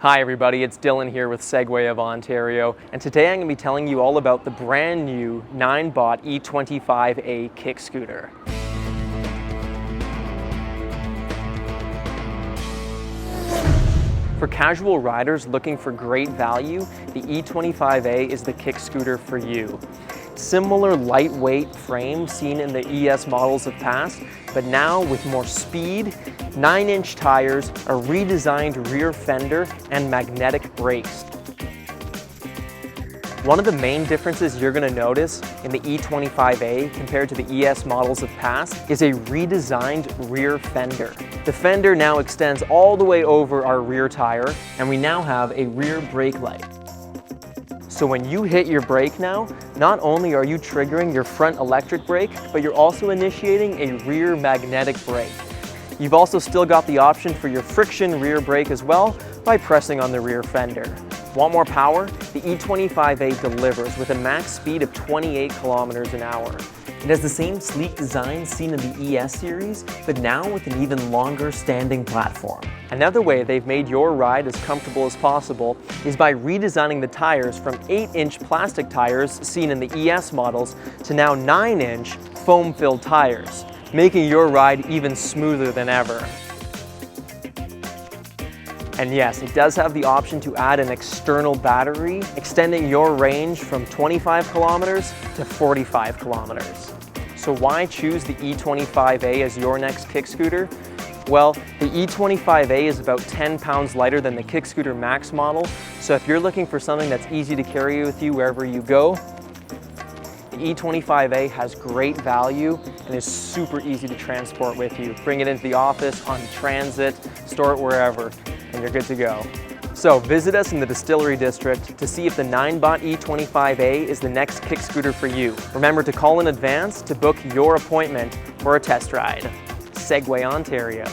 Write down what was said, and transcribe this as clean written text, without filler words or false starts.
Hi everybody, it's Dylan here with Segway of Ontario, and today I'm going to be telling you all about the brand new Ninebot E25A Kickscooter. For casual riders looking for great value, the E25A is the kickscooter for you. Similar lightweight frame seen in the ES models of past, but now with more speed, 9-inch tires, a redesigned rear fender, and magnetic brakes. One of the main differences you're going to notice in the E25A compared to the ES models of past is a redesigned rear fender. The fender now extends all the way over our rear tire, and we now have a rear brake light. So when you hit your brake now, not only are you triggering your front electric brake, but you're also initiating a rear magnetic brake. You've also still got the option for your friction rear brake as well by pressing on the rear fender. Want more power? The E25A delivers with a max speed of 28 kilometers an hour. It has the same sleek design seen in the ES series, but now with an even longer standing platform. Another way they've made your ride as comfortable as possible is by redesigning the tires from 8-inch plastic tires seen in the ES models to now 9-inch foam-filled tires, making your ride even smoother than ever. And yes, it does have the option to add an external battery, extending your range from 25 kilometers to 45 kilometers. So why choose the E25A as your next kickscooter? Well, the E25A is about 10 pounds lighter than the Kickscooter Max model, so if you're looking for something that's easy to carry with you wherever you go, the E25A has great value and is super easy to transport with you. Bring it into the office, on transit, store it wherever, and you're good to go. So visit us in the Distillery District to see if the Ninebot E25A is the next kickscooter for you. Remember to call in advance to book your appointment for a test ride. Segway, Ontario.